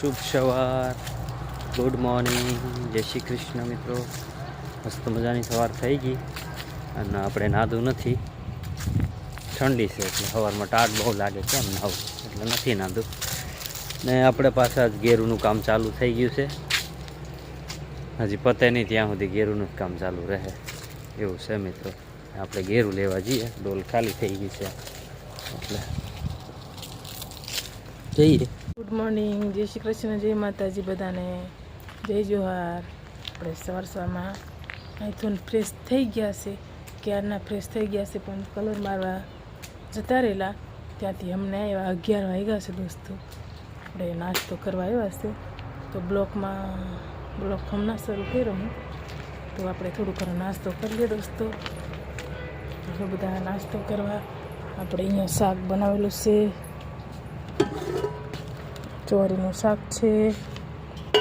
શુભ સવાર, good morning, જય શ્રી કૃષ્ણ મિત્રો. મસ્ત મજાની સવાર થઈ ગઈ અને આપણે નાહતું નથી. ઠંડી છે એટલે સવારમાં ટાઢ બહુ લાગે, કેમ નાવું એટલે નથી નાહતું. ને આપણે પાછા જ ગેરુનું કામ ચાલુ થઈ ગયું છે. હજી પતે નહીં ત્યાં સુધી ગેરુનું જ કામ ચાલુ રહે એવું છે મિત્રો. આપણે ગેરું લેવા જઈએ, ડોલ ખાલી થઈ ગઈ છે એટલે જઈએ. ગુડ મોર્નિંગ, જય શ્રી કૃષ્ણ, જય માતાજી બધાને, જય જોહાર. આપણે સવારમાં અહીંથી ફ્રેશ થઈ ગયા છે, ક્યારના ફ્રેશ થઈ ગયા છે, પણ કલર મારવા જતા રહેલા ત્યાંથી અમને આવ્યા 11 વાગ્યા છે દોસ્તો. આપણે નાસ્તો કરવા આવ્યા છે તો બ્લોક હમણાં શરૂ કર્યો હું, તો આપણે થોડું ઘણો નાસ્તો કરી લઈએ દોસ્તો. આપણે બધા નાસ્તો કરવા આપણે અહીંયા શાક બનાવેલું છે, ચોરીનું શાક છે,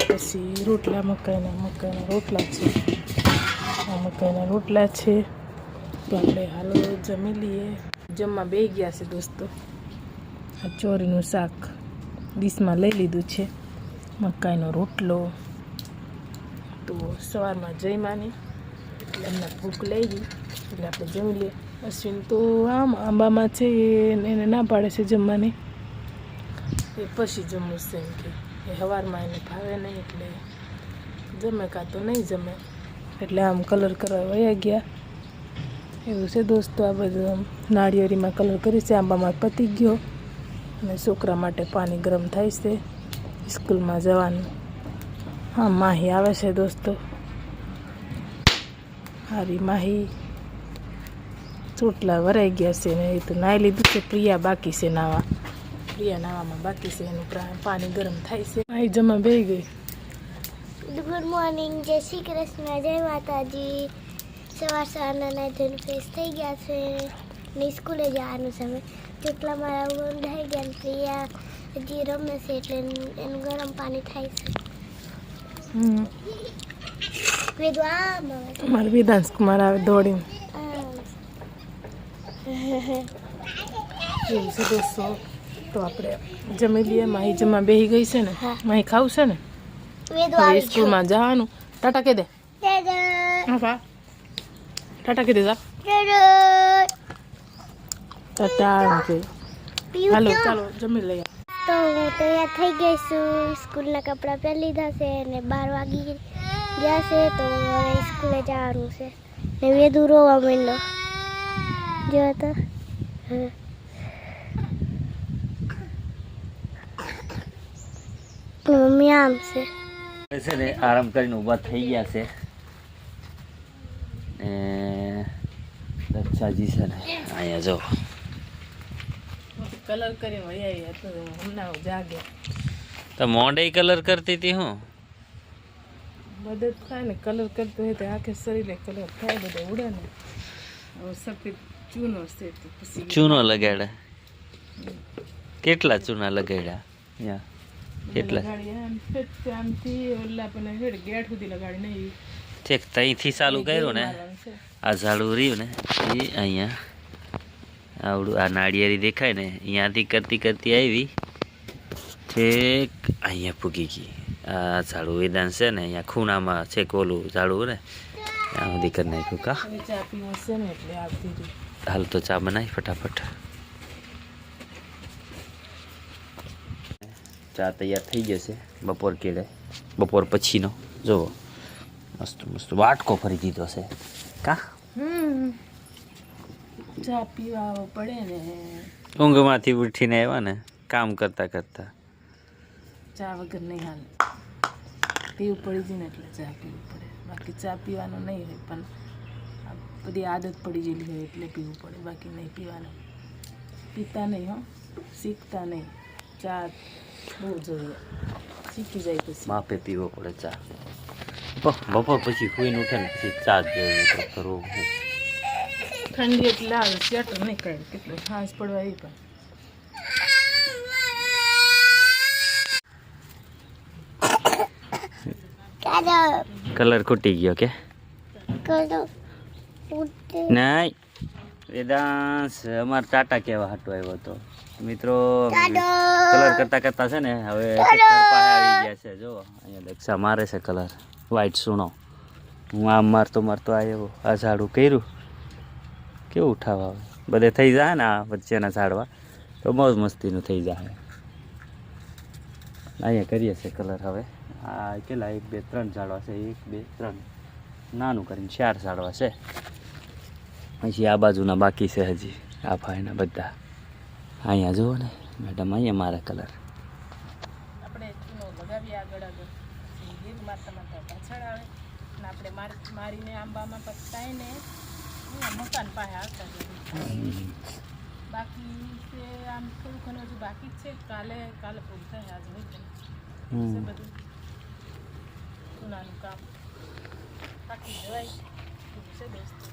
પછી રોટલા મકાઈના રોટલા છે, મકાઈના રોટલા છે. તો આપણે હાલો જમી લઈએ. જમવા બે ગયા છે દોસ્તો. આ ચોરીનું શાક ડીશમાં લઈ લીધું છે, મકાઈનો રોટલો. તો સવારમાં જઈમાની એટલે એમને ભૂખ લઈ ગઈ એટલે આપણે જમી લઈએ. અશ્વિન તો આંબામાં છે, એને ના પાડે છે જમવાની, એ પછી જમવું છે એમ કે એ સવારમાં એને ભાવે નહીં એટલે જમે, કાં તો નહીં જમે. એટલે આમ કલર કરવા વયા ગયા એવું છે દોસ્તો. આ બધું નાળિયેરીમાં કલર કરી છે, આંબામાં પતી ગયો અને છોકરા માટે પાણી ગરમ થાય છે સ્કૂલમાં જવાનું. હા, માહી આવે છે દોસ્તો, હારી માહી. ચોટલા વરાઈ ગયા છે ને એ તો નાહી લીધું છે. પ્રિયા બાકી છે નાવા, નાવામાં બાકી છે, એનું પાણી ગરમ થાય છે. અહીં જમા બેસી ગઈ. ગુડ મોર્નિંગ, જય શ્રી કૃષ્ણ, જય માતાજી. સવારના ધન ફ્રેશ થઈ ગયા છે ને સ્કૂલે જવાનું સમય જેટલા મારા બંધાઈ ગયા ને પ્રિયા હજી રમે છે એટલે એનું ગરમ પાણી થાય છે. મારે વેદાંશ કુમાર આવે દોડીને એવું છે દોસ્તો. તો આપણે જમી લઈએ. માહી જમા બેસી ગઈ છે ને, માહી ખાવું છે ને, હવે સ્કૂલમાં જવાનું. ટાટા કહી દે, ટાટા કહી દે, જા ટાટા કે હાલો ચાલો જમી લઈએ. તો હું તૈયાર થઈ ગઈ છું, સ્કૂલના કપડાં પહેરી લીધા છે ને 12 વાગી ગયા છે તો હવે સ્કૂલે જવાનું છે. ને વેદુ રોવા માંડ્યો જો તો. મમ્મી આમ છે ને આરામ કરીને ઊભા થઈ ગયા છે. દક્ષાજી છે ને અહીંયા જો કલર કરીને વયા તો હમણાં જાગે. તો મોઢે કલર કરતી હતી હું મદદ થાય ને, કલર કરતો હોય તો આખે શરીરે કલર થાય, બધા ઉડે ને. હવે સફેદ ચૂનો છે તો પછી ચૂનો લગાડ્યા. કેટલા ચૂના લગાડ્યા અહીંયા? કેટલા આમથી ઓલા પણ ગેટ સુધી લગાડી નહીં. ઠીક, ત્યાંથી ચાલુ કર્યું ને, આ ઝાડું રહ્યું ને એ અહીંયા આવડું આ નાળિયેરી દેખાય ને અહીંયાથી કરતી કરતી આવી ઠીક અહીંયા પૂગી ગઈ. આ ઝાડું વેદાંત છે ને અહીંયા ખૂણામાં છે, ઓલું ઝાડું ને ત્યાં સુધી કરી નાખ્યું. કા ચા પીવું છે ને એટલે આવતી હાલ તો ચા બનાવી ફટાફટ. ચા તૈયાર થઈ જશે બપોર કેળે, બપોર પછીનો. જુઓ મસ્ત મસ્ત વાટકો ફરી દીધો છે. કા ચા પીવા પડે ને, ઊંઘમાંથી ઉઠીને આવ્યા ને કામ કરતા કરતા ચા વગર નહીં હાલ. પીવું પડી જાય ને એટલે ચા પીવું પડે, બાકી ચા પીવાનું નહીં હોય, પણ આ બધી આદત પડી ગયેલી હોય એટલે પીવું પડે, બાકી નહીં પીવાનું. પીતા નહીં હો, શીખતા નહીં. ચા બહુ જોઈએ, શીખી જાય પછી માપે પીવો પડે ચા. બપોર પછી ખોઈને ઉઠે ને પછી ચા જ જોઈએ તો કરવું. ઠંડી એટલે આવે સ્વેટર નહીં કાઢે, કેટલું સાંજ પડવા એ પણ કલર ખૂટી ગયો કે નહીં? વેદાંશ અમારે ટાટા કહેવા હાટો આવ્યો હતો, મિત્રો કલર કરતા કરતા છે ને હવે ખેતર પાસે આવી ગયા છે. જો અહીંયા દક્ષા મારે છે કલર વ્હાઈટ સૂણો. હું આમ મારતો આવ્યો આ ઝાડું કર્યું કેવું ઉઠાવા આવે બધે થઈ જાય ને આ વચ્ચેના ઝાડવા તો મોજ મસ્તીનું થઈ જાય. અહીંયા કરીએ છીએ કલર હવે. આ કેટલા 1 2 3 ઝાડવા છે 1 2 3 નાનું કરીને 4 ઝાડવા છે. પછી આ બાજુના બાકી છે હજી આ ભાઈના બધા. અહીંયા જુઓ ને મેડમ અહીંયા મારે કલર આપણે ચૂનો લગાવીએ આગળ ગીર માતામાં તો પાછળ આવે અને આપણે મારીને આંબામાં પતાય ને મકાન પાસે આવતા જઈએ. બાકી છે આમ થોડું ઘણું હજુ બાકી જ છે. કાલે પૂરું થાય આજ નહીં થાય છે બધું ચૂનાનું કામ બાકી જવાય એવું છે દોસ્તો.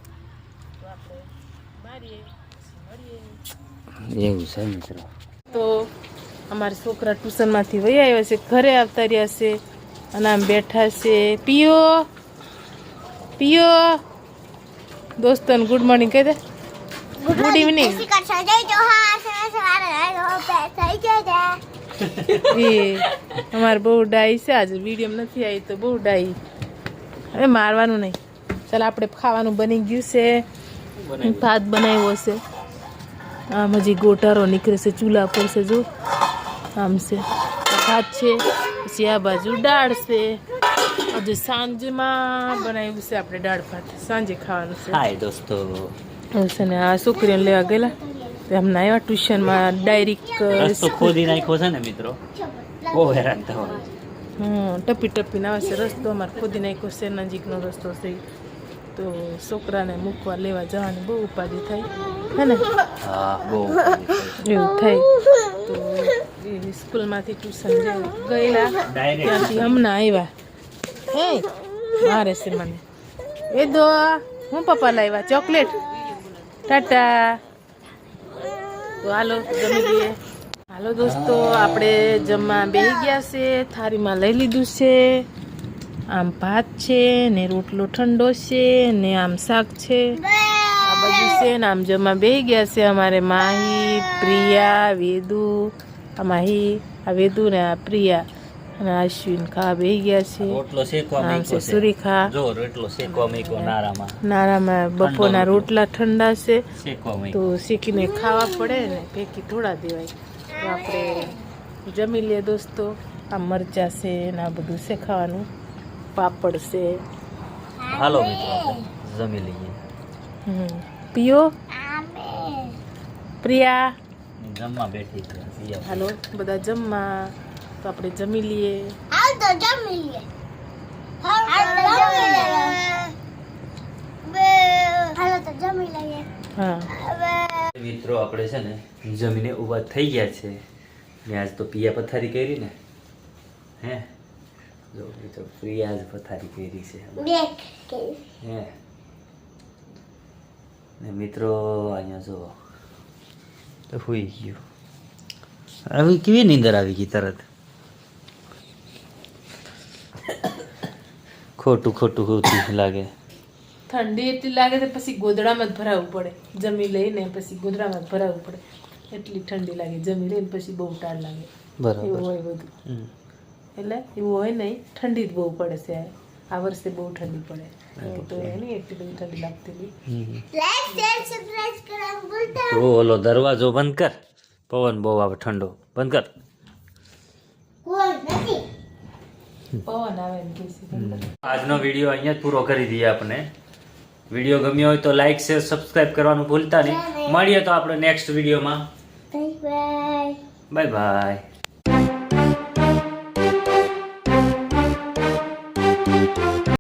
તો આપણે મારીએ પછી મળીએ. એવું છે મિત્રો. તો અમારા છોકરા ટ્યુશનમાંથી વહી આવ્યા છે, ઘરે આવતા રહ્યા છે અને આમ બેઠા છે. પિયો દોસ્તોને ગુડ મોર્નિંગ કહી દે. Good evening. એ અમારે બહુ ડાઈ છે આજે. વિડીયો નથી આવી તો બહુ ડાઈ. હવે મારવાનું નહીં. ચાલ આપણે ખાવાનું બની ગયું છે. ભાત બનાવ્યો છે. આમ હજી ગોટારો નીકળે છે ચૂલા પર છે. જો આમ છે ભાત છે. પછી આ બાજુ દાળ છે. હજુ સાંજમાં બનાવ્યું છે આપણે દાળ ભાત. સાંજે ખાવાનું છે. હાય દોસ્તો. એવું છે ને આ છોકરીઓને લેવા ગયેલા તો હમણાં આવ્યા ટ્યુશનમાં ડાયરેક્ટ રસ્તો ખોદી નાખ્યો છે ને મિત્રો. બહુ હેરાન થવાનું. ટપી ટપીને આવે છે રસ્તો. અમારે ખોદી નાખ્યો છે નજીકનો રસ્તો છે. તો છોકરાને મૂકવા લેવા જવાની બહુ ઉપાધિ થાય હે ને. હા બહુ એવું થાય. તો એ સ્કૂલમાંથી ટ્યુશન ગયેલા ત્યાંથી હમણાં આવ્યા. હે મારે છે મને એ દો હું પપ્પા લાવ્યા ચોકલેટ. ટાટા. તો હાલો જમી લઈએ. હાલો દોસ્તો આપણે જમવા બેસી ગયા છે. થાળીમાં લઈ લીધું છે. આમ ભાત છે ને રોટલો ઠંડો છે ને આમ શાક છે આ બધું છે ને આમ જમવા બેસી ગયા છે. અમારે માહી પ્રિયા વેદુ. આ માહી આ વેદુ ને આ પ્રિયા અને અશ્વિન ખાવા બેસી ગયા છે. રોટલો શેકવા આમ મૂક્યો છે સુરીખા. જો રોટલો શેકવા મૂક્યો નારામાં. નારામાં બપોરના રોટલા ઠંડા છે શેકવા તો મૂક્યો. શેકીને ખાવા પડે ને ફેંકી થોડા દેવાય. તો આપણે જમી લઈએ દોસ્તો. આ મરચાં છે ને આ બધું છે ખાવાનું. પાપડ છે. હાલો મિત્રો આપણે જમી લઈએ. પિયો પ્રિયા જમવા બેઠી છે પ્રિયા. હાલો બધા જમવા. તો આપણે જમી લઈએ. હા મિત્રો આપણે છે ને જમીને ઊભા થઈ ગયા છે. મેં આજ તો પિયા પથારી કરી ને. હે જો મિત્રો પ્રિયા જ પથારી કરી છે. હે ને મિત્રો અહીંયા જો તો હુઈ ગયું. આવી કેવી નીંદર આવી ગઈ તરત. ખોટું ખોટું હોતું લાગે. ઠંડી એટલી લાગે તો પછી ગોદડામાં જ ભરાવવું પડે. જમી લઈને પછી ગોદડામાં જ ભરાવવું પડે. એટલી ઠંડી લાગે. જમી લઈને પછી બહુ ટાઢ લાગે. બરાબર. એવું હોય બધું. એટલે એવું હોય નહીં. ઠંડી જ બહુ પડે છે આ વર્ષે. બહુ ઠંડી પડે. તો એની એટલી બધી ઠંડી લાગતી હતી. તો ઓલો દરવાજો બંધ કર. પવન બહુ આવે ઠંડો. બંધ કર. પવન આવે એમ કે છે. આજનો વિડીયો અહીંયા જ પૂરો કરી દઈએ આપણે. વિડીયો ગમ્યો હોય તો લાઈક શેર સબસ્ક્રાઇબ કરવાનું ભૂલતા નહીં. મળીએ તો આપણે નેક્સ્ટ વિડીયોમાં. Bye bye.